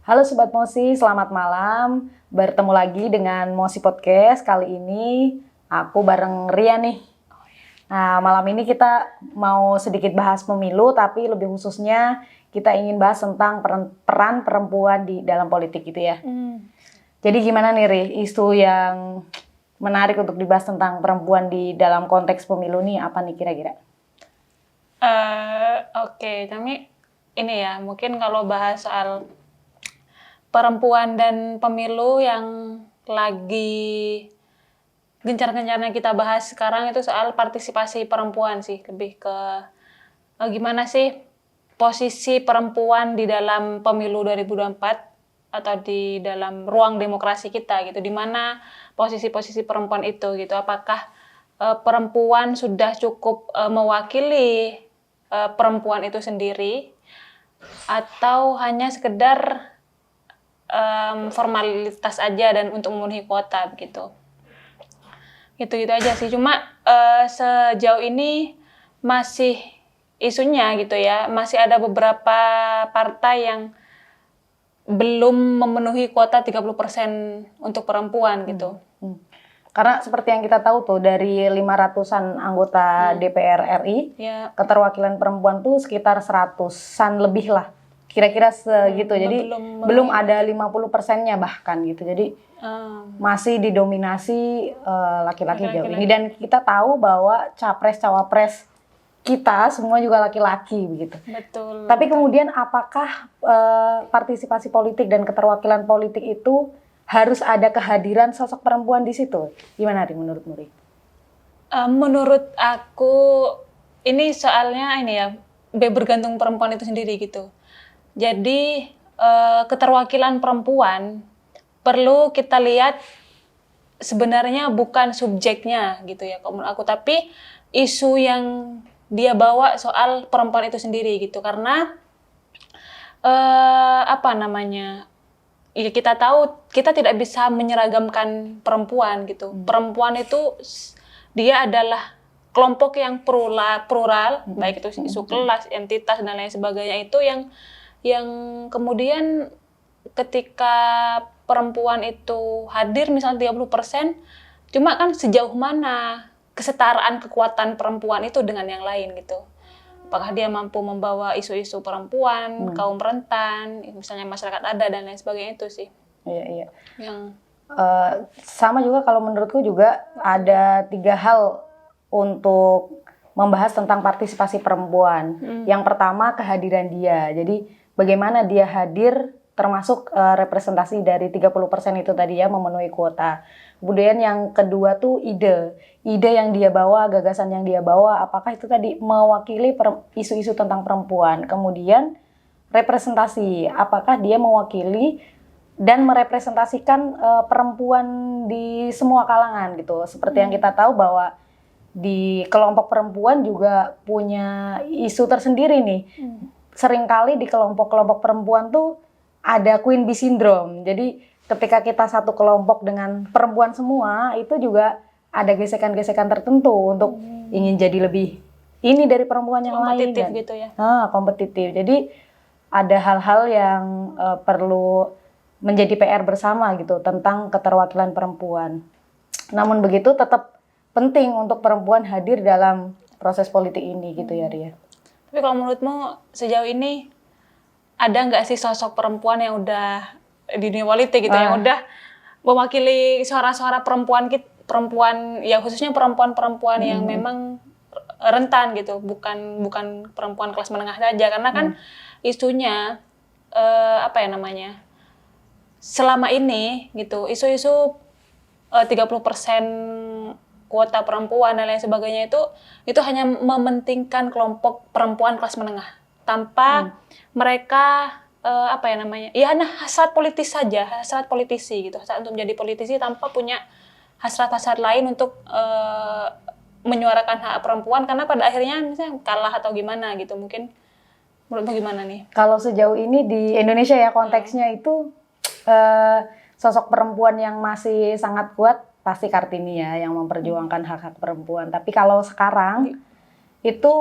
Halo Sobat Mosi, selamat malam. Bertemu lagi dengan Mosi Podcast. Kali ini aku bareng Ria nih. Nah, malam ini kita mau sedikit bahas pemilu, tapi lebih khususnya kita ingin bahas tentang peran perempuan di dalam politik gitu ya. Jadi gimana nih Ri, isu yang menarik untuk dibahas tentang perempuan di dalam konteks pemilu nih apa nih kira-kira? Oke, tapi ini ya, mungkin kalau bahas soal perempuan dan pemilu yang lagi gencar-gencarnya kita bahas sekarang itu soal partisipasi perempuan sih, lebih ke gimana sih posisi perempuan di dalam pemilu 2024 atau di dalam ruang demokrasi kita gitu, di mana posisi-posisi perempuan itu gitu, apakah perempuan sudah cukup mewakili perempuan itu sendiri atau hanya sekedar formalitas aja dan untuk memenuhi kuota begitu. Gitu-gitu aja sih. Cuma sejauh ini masih isunya gitu ya, masih ada beberapa partai yang belum memenuhi kuota 30% untuk perempuan gitu. Karena seperti yang kita tahu tuh dari 500-an anggota DPR RI, Ya, keterwakilan perempuan tuh sekitar 100-an lebih lah. Kira-kira segitu. Jadi belum ada 50%-nya bahkan gitu. Jadi masih didominasi laki-laki jauh ini, dan kita tahu bahwa capres-cawapres kita semua juga laki-laki begitu. betul. Tapi kemudian apakah partisipasi politik dan keterwakilan politik itu harus ada kehadiran sosok perempuan di situ? Gimana Ri, menurut Muri? Menurut aku ini soalnya ini ya, bergantung perempuan itu sendiri gitu. Jadi keterwakilan perempuan perlu kita lihat sebenarnya bukan subjeknya gitu ya kalau menurut aku, tapi isu yang dia bawa soal perempuan itu sendiri gitu. Karena apa namanya, ya kita tahu kita tidak bisa menyeragamkan perempuan gitu. Perempuan itu dia adalah kelompok yang plural, baik itu isu kelas, entitas dan lain sebagainya, itu yang kemudian ketika perempuan itu hadir misalnya 30%, cuma kan sejauh mana kesetaraan kekuatan perempuan itu dengan yang lain gitu. Apakah dia mampu membawa isu-isu perempuan, kaum rentan, misalnya masyarakat adat dan lain sebagainya, itu sih. Iya. Yang Sama juga kalau menurutku juga ada 3 hal untuk membahas tentang partisipasi perempuan. Yang pertama kehadiran dia. Jadi bagaimana dia hadir termasuk representasi dari 30% itu tadi ya, memenuhi kuota. Kemudian yang kedua tuh ide yang dia bawa, gagasan yang dia bawa, apakah itu tadi mewakili isu-isu tentang perempuan. Kemudian representasi, apakah dia mewakili dan merepresentasikan perempuan di semua kalangan gitu. Seperti yang kita tahu bahwa di kelompok perempuan juga punya isu tersendiri nih. Seringkali di kelompok-kelompok perempuan tuh ada Queen Bee Syndrome. Jadi ketika kita satu kelompok dengan perempuan semua, itu juga ada gesekan-gesekan tertentu untuk ingin jadi lebih ini dari perempuan yang lain. kompetitif gitu ya. Kompetitif. Jadi ada hal-hal yang perlu menjadi PR bersama gitu tentang keterwakilan perempuan. Namun begitu tetap penting untuk perempuan hadir dalam proses politik ini gitu ya Ria. Tapi kalau menurutmu sejauh ini ada nggak sih sosok perempuan yang udah di dunia politik gitu, yang udah mewakili suara-suara perempuan ya, khususnya perempuan-perempuan yang memang rentan gitu, bukan perempuan kelas menengah saja, karena kan isunya apa ya namanya, selama ini gitu, isu-isu 30% kuota perempuan dan lain sebagainya itu hanya mementingkan kelompok perempuan kelas menengah tanpa mereka apa ya namanya, ya hanya hasrat politis saja, hasrat politisi gitu, hasrat untuk menjadi politisi tanpa punya hasrat-hasrat lain untuk menyuarakan hak perempuan, karena pada akhirnya misalnya kalah atau gimana gitu. Mungkin menurutmu gimana nih? Kalau sejauh ini di Indonesia ya konteksnya itu sosok perempuan yang masih sangat kuat pasti Kartini ya, yang memperjuangkan hak-hak perempuan. Tapi kalau sekarang itu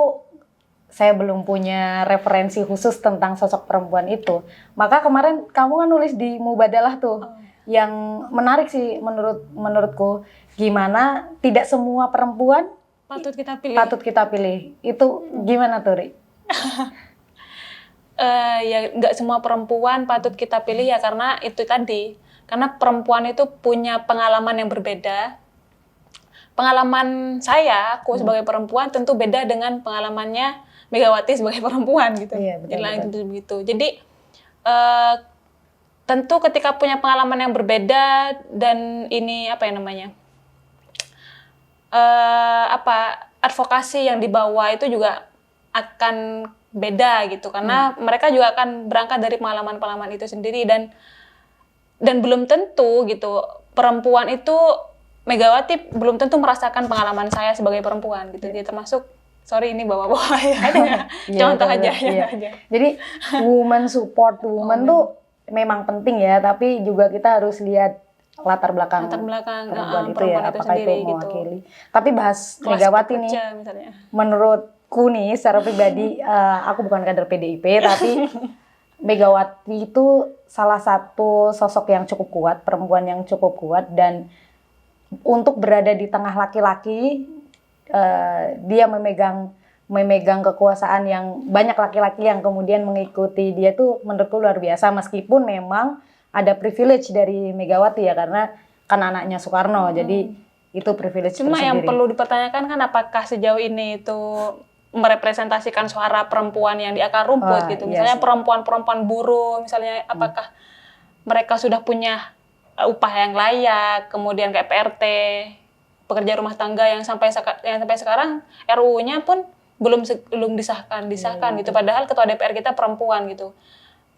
saya belum punya referensi khusus tentang sosok perempuan itu. Maka kemarin kamu kan nulis di Mubadalah tuh, yang menarik sih menurutku, gimana tidak semua perempuan patut kita pilih. Itu gimana tuh, Ri? Ya nggak semua perempuan patut kita pilih ya, karena itu tadi. Karena perempuan itu punya pengalaman yang berbeda. Pengalaman aku sebagai perempuan tentu beda dengan pengalamannya Megawati sebagai perempuan gitu. Iya, betul. Begitu. Jadi tentu ketika punya pengalaman yang berbeda dan ini advokasi yang dibawa itu juga akan beda gitu, karena mereka juga akan berangkat dari pengalaman-pengalaman itu sendiri, dan belum tentu gitu perempuan itu, Megawati belum tentu merasakan pengalaman saya sebagai perempuan gitu. Dia termasuk, sorry ini bawa-bawa ya, contoh aja. Jadi woman support woman tuh memang penting ya, tapi juga kita harus lihat latar belakang perempuan itu ya, apakah sendiri, itu mewakili. gitu. Tapi bahas Megawati nih, misalnya. Menurutku nih secara pribadi, aku bukan kader PDIP, tapi Megawati itu salah satu sosok yang cukup kuat, perempuan yang cukup kuat, dan untuk berada di tengah laki-laki, dia memegang kekuasaan yang banyak laki-laki yang kemudian mengikuti dia tuh menurutku luar biasa, meskipun memang ada privilege dari Megawati ya, karena kan anaknya Soekarno, jadi itu privilege Cuma tersendiri. yang perlu dipertanyakan kan apakah sejauh ini itu merepresentasikan suara perempuan yang di akar rumput gitu. Misalnya perempuan-perempuan buruh, misalnya apakah mereka sudah punya upah yang layak, kemudian kayak PRT, pekerja rumah tangga yang sampai sekarang RUU-nya pun belum disahkan gitu. Padahal ketua DPR kita perempuan gitu.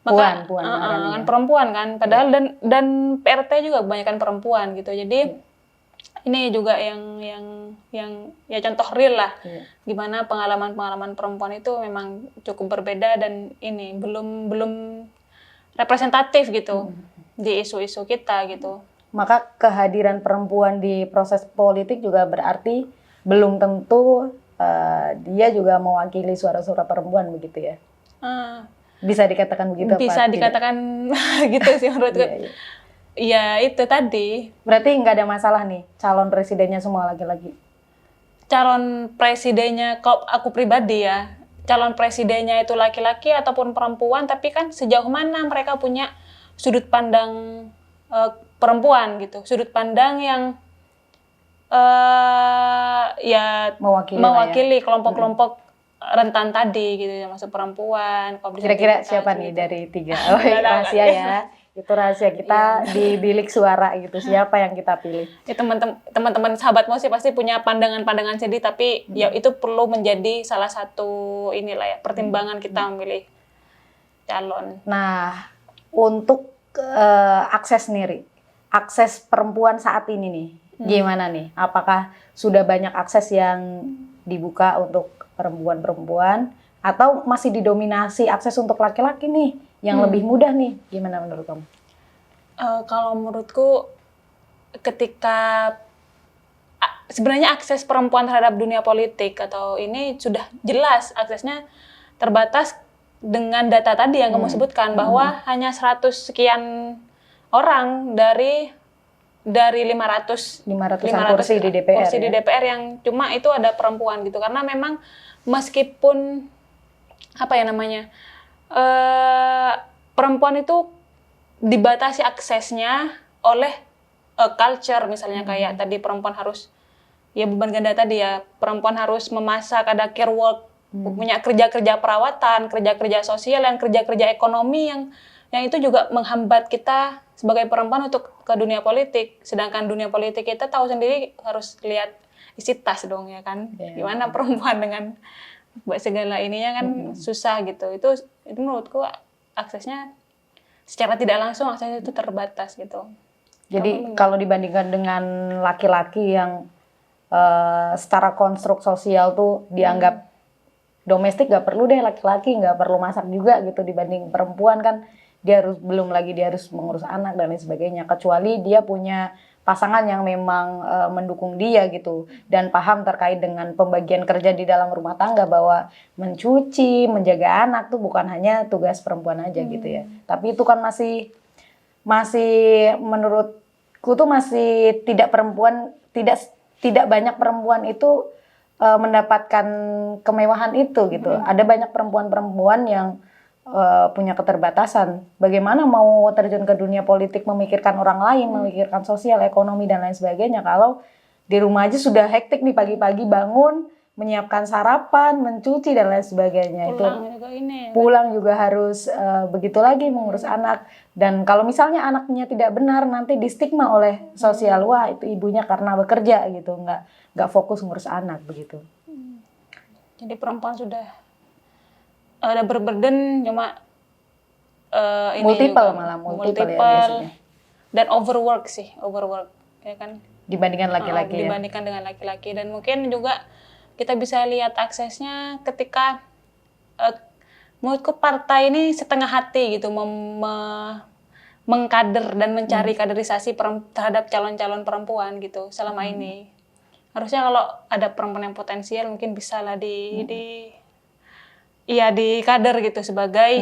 Maka kan perempuan kan, padahal dan PRT juga kebanyakan perempuan gitu. Jadi ini juga yang ya contoh real lah, gimana pengalaman perempuan itu memang cukup berbeda, dan ini belum representatif gitu di isu-isu kita gitu. Maka kehadiran perempuan di proses politik juga berarti belum tentu dia juga mewakili suara-suara perempuan begitu ya. Bisa dikatakan begitu? Bisa dikatakan gitu sih menurutku. Ya itu tadi. Berarti nggak ada masalah nih calon presidennya semua laki-laki? Calon presidennya, kalau aku pribadi ya, calon presidennya itu laki-laki ataupun perempuan, tapi kan sejauh mana mereka punya sudut pandang perempuan gitu, sudut pandang yang ya mewakili kelompok-kelompok rentan tadi gitu, masuk perempuan. Kira-kira siapa nih dari tiga? Oh, rahasia ya. Itu rahasia kita di bilik suara gitu. Siapa yang kita pilih? Ya, teman-teman sahabatmu sih pasti punya pandangan-pandangan sendiri, tapi ya itu perlu menjadi salah satu inilah ya pertimbangan kita memilih calon. Nah, untuk akses sendiri, akses perempuan saat ini nih, gimana nih? Apakah sudah banyak akses yang dibuka untuk perempuan-perempuan, atau masih didominasi akses untuk laki-laki nih, yang lebih mudah nih? Gimana menurut kamu? Kalau menurutku, ketika sebenarnya akses perempuan terhadap dunia politik atau ini sudah jelas aksesnya terbatas dengan data tadi yang kamu sebutkan, bahwa hanya 100 sekian orang dari 500 kursi di DPR, kursi di DPR yang cuma itu ada perempuan gitu. Karena memang meskipun perempuan itu dibatasi aksesnya oleh culture, misalnya kayak tadi perempuan harus ya beban ganda tadi ya, perempuan harus memasak, ada care work, punya kerja-kerja perawatan, kerja-kerja sosial, dan kerja-kerja ekonomi yang itu juga menghambat kita sebagai perempuan untuk ke dunia politik. Sedangkan dunia politik kita tahu sendiri harus lihat isi tas dong ya kan. Gimana perempuan dengan buat segala ininya kan susah gitu. Itu menurutku aksesnya secara tidak langsung aksesnya itu terbatas gitu. Jadi kalau dibandingkan dengan laki-laki yang secara konstruk sosial tuh dianggap domestik, gak perlu deh laki-laki, gak perlu masak juga gitu, dibanding perempuan kan dia harus mengurus anak dan lain sebagainya, kecuali dia punya pasangan yang memang mendukung dia gitu dan paham terkait dengan pembagian kerja di dalam rumah tangga bahwa mencuci, menjaga anak tuh bukan hanya tugas perempuan aja gitu ya. Tapi itu kan masih menurutku tuh masih tidak banyak perempuan itu mendapatkan kemewahan itu gitu. Ada banyak perempuan-perempuan yang punya keterbatasan. Bagaimana mau terjun ke dunia politik, memikirkan orang lain, memikirkan sosial, ekonomi dan lain sebagainya kalau di rumah aja sudah hektik nih pagi-pagi bangun, menyiapkan sarapan, mencuci dan lain sebagainya. Pulang juga harus begitu lagi mengurus anak. Dan kalau misalnya anaknya tidak benar nanti distigma oleh sosial, wah itu ibunya karena bekerja gitu, nggak fokus ngurus anak begitu. Jadi perempuan sudah ada berburden cuma multiple ya biasanya. Dan overwork ya kan dibandingkan laki-laki dibandingkan dengan laki-laki. Dan mungkin juga kita bisa lihat aksesnya ketika menurutku partai ini setengah hati gitu mengkader dan mencari kaderisasi terhadap calon-calon perempuan gitu selama ini. Harusnya kalau ada perempuan yang potensial mungkin bisa lah di kader gitu sebagai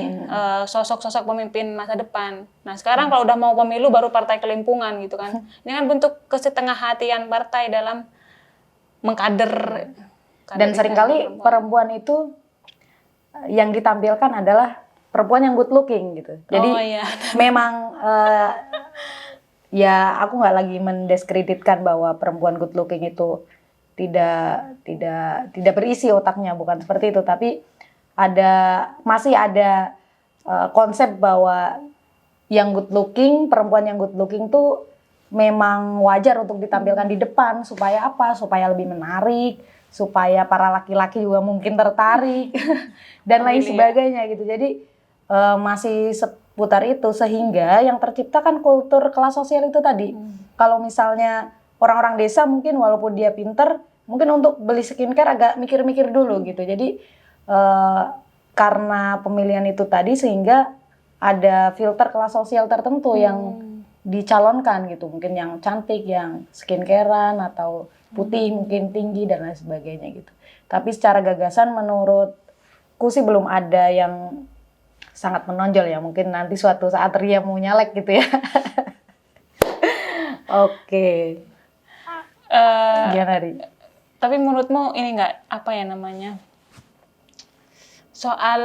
sosok-sosok pemimpin masa depan. Nah sekarang kalau udah mau pemilu baru partai kelimpungan gitu kan. Ini kan bentuk kesetengahhatian partai dalam mengkader. Dan seringkali perempuan itu yang ditampilkan adalah perempuan yang good looking gitu. Jadi memang ya aku nggak lagi mendiskreditkan bahwa perempuan good looking itu tidak berisi otaknya, bukan seperti itu, tapi masih ada konsep bahwa yang good looking, perempuan yang good looking tuh memang wajar untuk ditampilkan di depan supaya apa? Supaya lebih menarik, supaya para laki-laki juga mungkin tertarik dan lain sebagainya gitu. Jadi masih seputar itu sehingga yang tercipta kan kultur kelas sosial itu tadi. Kalau misalnya orang-orang desa mungkin walaupun dia pinter, mungkin untuk beli skincare agak mikir-mikir dulu gitu. Jadi karena pemilihan itu tadi sehingga ada filter kelas sosial tertentu yang dicalonkan gitu, mungkin yang cantik, yang skincarean atau putih, mungkin tinggi dan lain sebagainya gitu. Tapi secara gagasan menurutku sih belum ada yang sangat menonjol ya, mungkin nanti suatu saat Ria mau nyalek gitu ya. Oke. Gimana Ri? Tapi menurutmu ini nggak apa ya namanya? Soal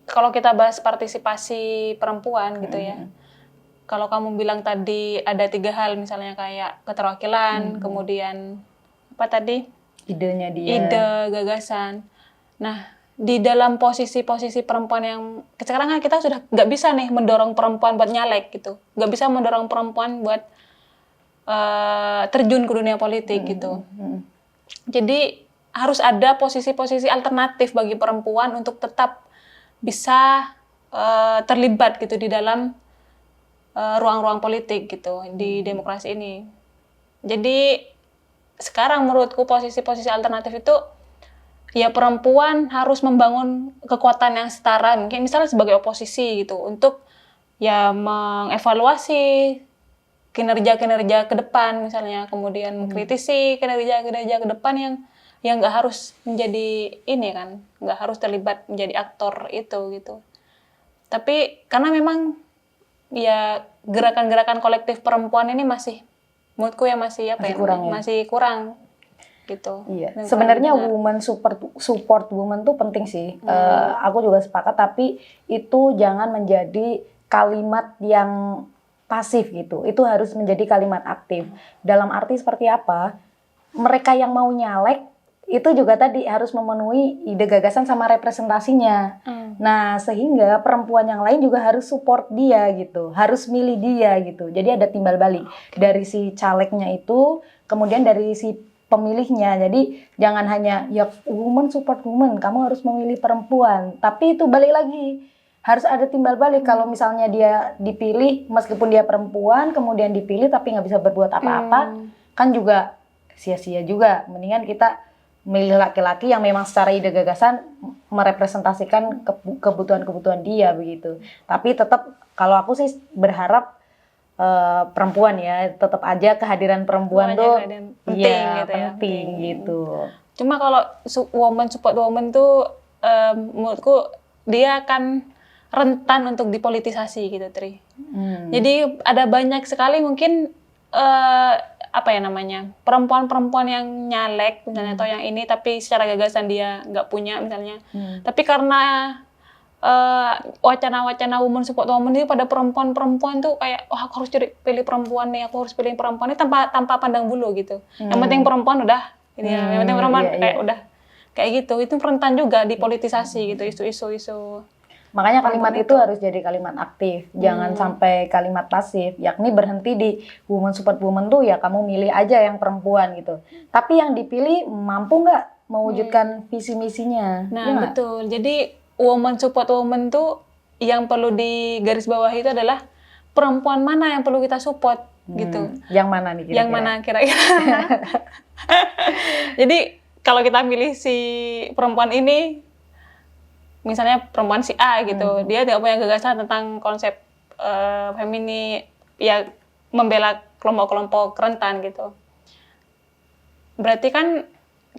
kalau kita bahas partisipasi perempuan gitu ya. Kalau kamu bilang tadi ada 3 hal misalnya kayak keterwakilan, kemudian apa tadi? Idenya dia. Ide, gagasan. Nah, di dalam posisi-posisi perempuan yang sekarang kan kita sudah nggak bisa nih mendorong perempuan buat nyalek gitu. Nggak bisa mendorong perempuan buat terjun ke dunia politik gitu. Jadi harus ada posisi-posisi alternatif bagi perempuan untuk tetap bisa terlibat gitu di dalam ruang-ruang politik gitu di demokrasi ini. Jadi sekarang menurutku posisi-posisi alternatif itu ya perempuan harus membangun kekuatan yang setara, mungkin misalnya sebagai oposisi gitu untuk ya mengevaluasi kinerja-kinerja ke depan misalnya, kemudian mengkritisi kinerja-kinerja ke depan yang nggak harus menjadi ini kan, nggak harus terlibat menjadi aktor itu gitu. Tapi karena memang ya gerakan-gerakan kolektif perempuan ini menurutku ya masih kurang gitu. Iya. Sebenarnya woman support woman tuh penting sih. Aku juga sepakat, tapi itu jangan menjadi kalimat yang pasif gitu. Itu harus menjadi kalimat aktif. Dalam arti seperti apa? Mereka yang mau nyalek itu juga tadi harus memenuhi ide gagasan sama representasinya. Nah, sehingga perempuan yang lain juga harus support dia gitu, harus milih dia gitu. Jadi ada timbal balik dari si calegnya itu, kemudian dari si pemilihnya. Jadi jangan hanya ya woman support woman, kamu harus memilih perempuan. Tapi itu balik lagi, harus ada timbal balik. Kalau misalnya dia dipilih meskipun dia perempuan, kemudian dipilih tapi nggak bisa berbuat apa-apa, kan juga sia-sia juga. Mendingan kita milih laki-laki yang memang secara ide gagasan merepresentasikan kebutuhan-kebutuhan dia begitu. Tapi tetap kalau aku sih berharap perempuan ya, tetap aja kehadiran perempuan tuh penting iya, gitu ya. penting gitu. Cuma kalau woman support woman tuh menurutku dia akan rentan untuk dipolitisasi gitu, Tri. Jadi ada banyak sekali mungkin apa ya namanya, perempuan-perempuan yang nyalek misalnya atau yang ini tapi secara gagasan dia nggak punya misalnya. Tapi karena wacana-wacana woman support woman ini pada perempuan-perempuan tuh kayak aku harus pilih perempuan nih, aku harus pilih perempuan ini tanpa pandang bulu gitu. Yang penting perempuan udah ini ya, yang penting perempuan kayak udah kayak gitu. Itu rentan juga dipolitisasi gitu isu-isu. Makanya kalimat itu harus jadi kalimat aktif, jangan sampai kalimat pasif, yakni berhenti di woman support woman tuh ya kamu milih aja yang perempuan gitu. Tapi yang dipilih mampu nggak mewujudkan visi misinya? Nah, ya betul. Jadi woman support woman tuh yang perlu digarisbawahi itu adalah perempuan mana yang perlu kita support gitu. Yang mana nih kira-kira? Yang mana kira-kira? Jadi kalau kita milih si perempuan ini, misalnya perempuan si A gitu, dia tidak punya gagasan tentang konsep femini, ya membela kelompok-kelompok rentan gitu. Berarti kan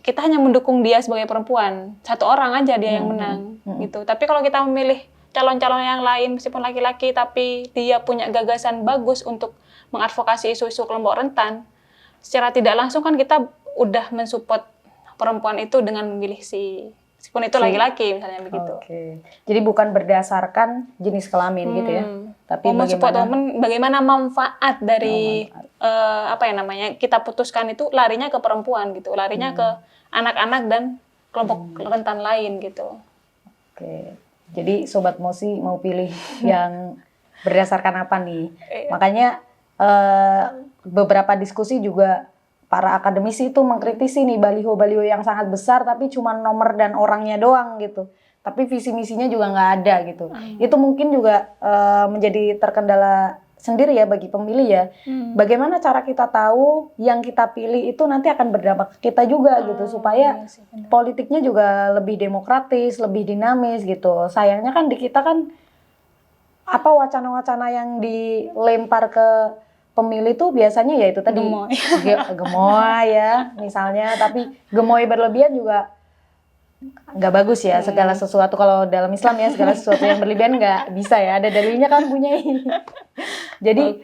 kita hanya mendukung dia sebagai perempuan, satu orang aja dia yang menang gitu. Tapi kalau kita memilih calon-calon yang lain meskipun laki-laki tapi dia punya gagasan bagus untuk mengadvokasi isu-isu kelompok rentan, secara tidak langsung kan kita udah mensupport perempuan itu dengan memilih meskipun itu laki-laki misalnya begitu. Jadi bukan berdasarkan jenis kelamin gitu ya. Tapi bagaimana manfaat dari apa ya namanya, kita putuskan itu larinya ke perempuan gitu, larinya ke anak-anak dan kelompok rentan lain gitu. Jadi Sobat Mosi mau pilih yang berdasarkan apa nih? Makanya beberapa diskusi juga para akademisi itu mengkritisi nih baliho-baliho yang sangat besar tapi cuma nomor dan orangnya doang gitu. Tapi visi misinya juga nggak ada gitu. Itu mungkin juga menjadi terkendala sendiri ya bagi pemilih ya. Bagaimana cara kita tahu yang kita pilih itu nanti akan berdampak ke kita juga gitu, supaya politiknya juga lebih demokratis, lebih dinamis gitu. Sayangnya kan di kita kan apa wacana-wacana yang dilempar ke pemilih tuh biasanya ya itu tadi gemoy ya misalnya, tapi gemoy berlebihan juga nggak bagus ya. Segala sesuatu kalau dalam Islam ya, segala sesuatu yang berlebihan nggak bisa ya, ada dalilnya kan punya. Jadi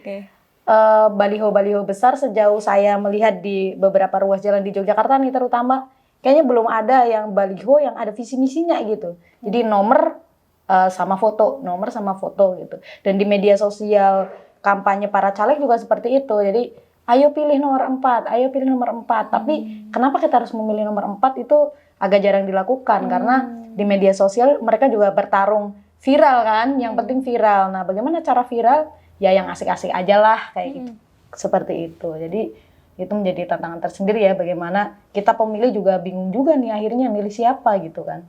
baliho-baliho besar sejauh saya melihat di beberapa ruas jalan di Yogyakarta nih terutama, kayaknya belum ada yang baliho yang ada visi misinya gitu. Jadi nomor sama foto, nomor sama foto gitu. Dan di media sosial kampanye para caleg juga seperti itu. Jadi ayo pilih nomor 4, ayo pilih nomor 4. Tapi kenapa kita harus memilih nomor 4 itu agak jarang dilakukan karena di media sosial mereka juga bertarung viral kan, yang penting viral. Nah, bagaimana cara viral? Ya yang asik-asik aja lah kayak gitu. Seperti itu. Jadi itu menjadi tantangan tersendiri ya, bagaimana kita pemilih juga bingung juga nih akhirnya milih siapa gitu kan.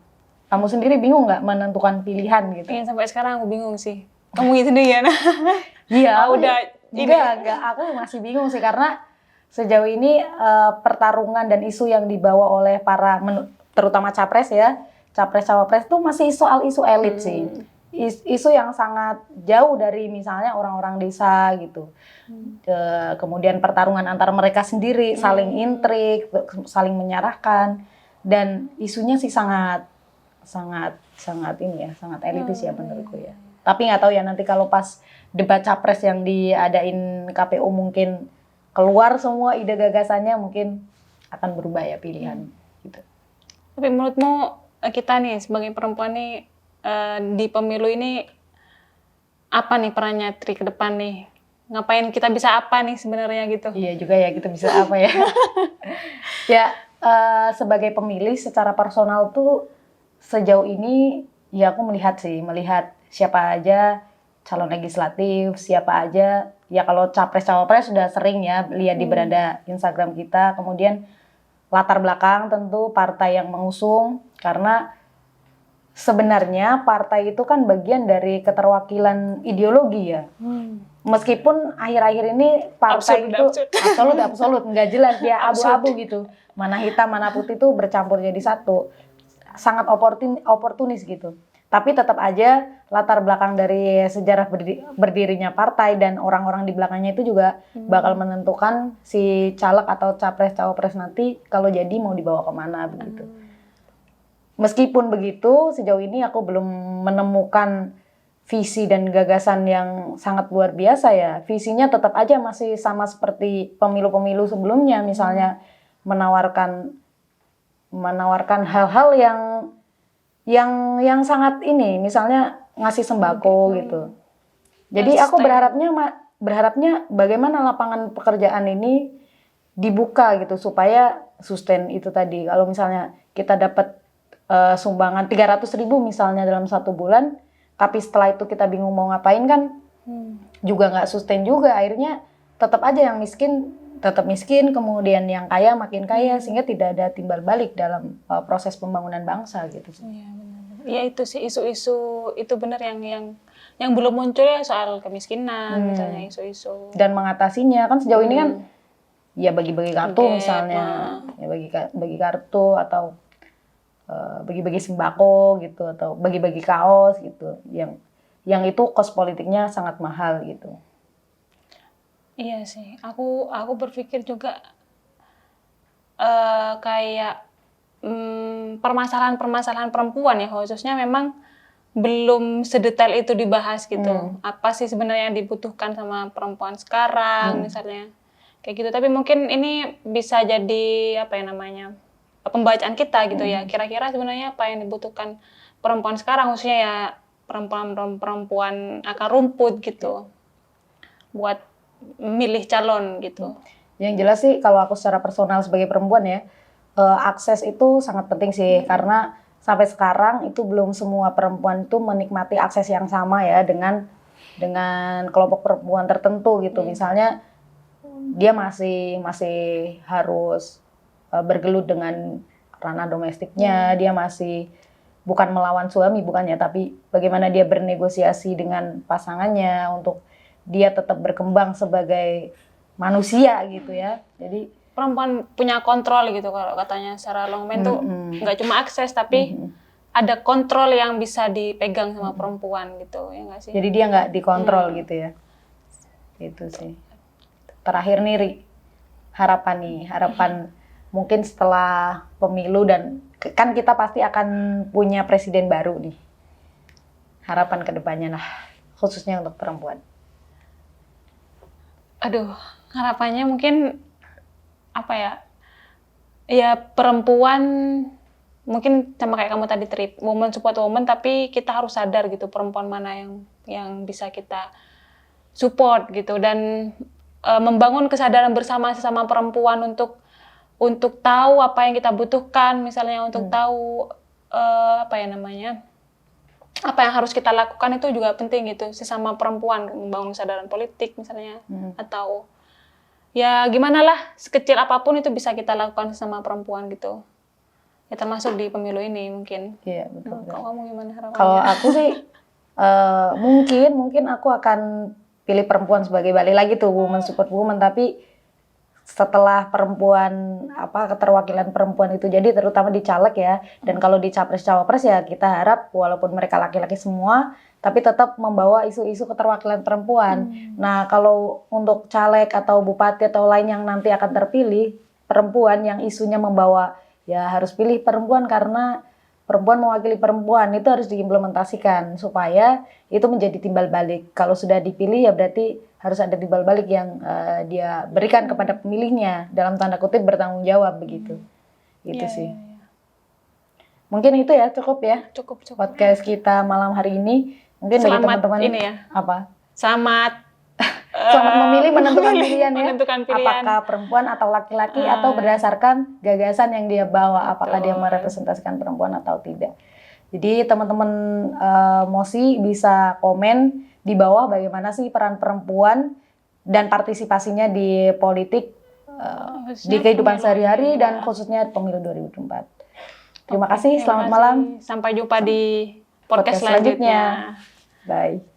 Kamu sendiri bingung nggak menentukan pilihan gitu? Iya, sampai sekarang aku bingung sih. Kamu gitu ya? Iya, enggak, aku masih bingung sih karena sejauh ini pertarungan dan isu yang dibawa oleh para terutama capres ya, capres cawapres itu masih soal isu elit sih. Isu yang sangat jauh dari misalnya orang-orang desa gitu. Kemudian pertarungan antar mereka sendiri, saling intrik, saling menyalahkan, dan isunya sih sangat ini ya, sangat elitis ya menurutku ya. Tapi nggak tahu ya nanti kalau pas debat capres yang diadain KPU mungkin keluar semua ide gagasannya, mungkin akan berubah ya pilihan gitu. Tapi menurutmu kita nih sebagai perempuan nih di pemilu ini apa nih perannya Tri ke depan nih? Ngapain kita bisa apa nih sebenarnya gitu? Iya juga ya, kita bisa apa ya? Ya sebagai pemilih secara personal tuh sejauh ini ya aku melihat siapa aja calon legislatif, siapa aja ya, kalau capres-cawapres sudah sering ya lihat di beranda Instagram kita. Kemudian latar belakang tentu partai yang mengusung, karena sebenarnya partai itu kan bagian dari keterwakilan ideologi ya. Meskipun akhir-akhir ini partai absolut nggak jelas ya, abu-abu gitu, mana hitam mana putih itu bercampur jadi satu, sangat oportunis gitu. Tapi tetap aja latar belakang dari sejarah berdirinya partai dan orang-orang di belakangnya itu juga bakal menentukan si caleg atau capres-cawapres nanti kalau jadi mau dibawa kemana begitu. Meskipun begitu, sejauh ini aku belum menemukan visi dan gagasan yang sangat luar biasa ya. Visinya tetap aja masih sama seperti pemilu-pemilu sebelumnya, misalnya menawarkan hal-hal yang sangat ini, misalnya ngasih sembako gitu. Jadi aku berharapnya bagaimana lapangan pekerjaan ini dibuka gitu supaya sustain itu tadi. Kalau misalnya kita dapat sumbangan 300.000 misalnya dalam 1 bulan, tapi setelah itu kita bingung mau ngapain kan, juga nggak sustain juga. Akhirnya tetap aja yang miskin tetap miskin, kemudian yang kaya makin kaya, sehingga tidak ada timbal balik dalam proses pembangunan bangsa gitu. Iya benar. Ya itu sih isu-isu itu benar yang belum muncul ya, soal kemiskinan misalnya, isu-isu. Dan mengatasinya kan sejauh ini kan ya bagi-bagi kartu Gap, misalnya, ya bagi kartu atau bagi-bagi sembako gitu, atau bagi-bagi kaos gitu, yang itu kos politiknya sangat mahal gitu. Iya sih, aku berpikir juga kayak permasalahan perempuan ya khususnya memang belum sedetail itu dibahas gitu. Apa sih sebenarnya yang dibutuhkan sama perempuan sekarang misalnya kayak gitu. Tapi mungkin ini bisa jadi apa ya namanya, pembacaan kita gitu ya. Kira-kira sebenarnya apa yang dibutuhkan perempuan sekarang, khususnya ya perempuan akar rumput gitu, buat milih calon gitu. Yang jelas sih kalau aku secara personal sebagai perempuan ya, akses itu sangat penting sih, karena sampai sekarang itu belum semua perempuan itu menikmati akses yang sama ya dengan kelompok perempuan tertentu gitu. Misalnya dia masih harus bergelut dengan ranah domestiknya, dia masih bukan melawan suami bukannya, tapi bagaimana dia bernegosiasi dengan pasangannya untuk dia tetap berkembang sebagai manusia gitu ya. Jadi perempuan punya kontrol gitu kalau katanya secara longmen tuh nggak cuma akses tapi ada kontrol yang bisa dipegang sama perempuan gitu, ya nggak sih? Jadi dia nggak dikontrol gitu ya. Itu sih. Terakhir nih Ri, harapan mungkin setelah pemilu dan kan kita pasti akan punya presiden baru nih. Harapan kedepannya lah, khususnya untuk perempuan. Aduh, harapannya mungkin apa ya? Ya perempuan mungkin sama kayak kamu tadi woman support woman, tapi kita harus sadar gitu perempuan mana yang bisa kita support gitu, dan membangun kesadaran bersama sesama perempuan untuk tahu apa yang kita butuhkan, misalnya untuk tahu apa ya namanya, apa yang harus kita lakukan itu juga penting gitu, sesama perempuan membangun kesadaran politik misalnya, atau ya gimana lah, sekecil apapun itu bisa kita lakukan sesama perempuan gitu. Ya termasuk di pemilu ini mungkin. Iya betul. Kalau kamu gimana harapannya? Kalau aku sih mungkin aku akan pilih perempuan sebagai, balik lagi tuh woman support woman, tapi setelah perempuan keterwakilan perempuan itu jadi terutama di caleg ya, dan kalau di capres cawapres ya kita harap walaupun mereka laki-laki semua tapi tetap membawa isu-isu keterwakilan perempuan. Nah kalau untuk caleg atau bupati atau lain yang nanti akan terpilih perempuan yang isunya membawa, ya harus pilih perempuan karena perempuan mewakili perempuan, itu harus diimplementasikan supaya itu menjadi timbal balik. Kalau sudah dipilih ya berarti harus ada timbal balik yang dia berikan kepada pemilihnya, dalam tanda kutip bertanggung jawab begitu. Gitu sih. Ya. Mungkin itu ya, cukup ya. Cukup. Podcast kita malam hari ini. Mungkin bagi teman-teman ini ya. Apa? Selamat memilih, menentukan pilihan ya. Menentukan pilihan. Apakah perempuan atau laki-laki atau berdasarkan gagasan yang dia bawa, apakah dia merepresentasikan perempuan atau tidak. Jadi teman-teman Mosi bisa komen di bawah bagaimana sih peran perempuan dan partisipasinya di politik, di kehidupan sehari-hari dan khususnya pemilu 2024. Terima kasih, selamat malam. Sampai jumpa di podcast selanjutnya. Bye.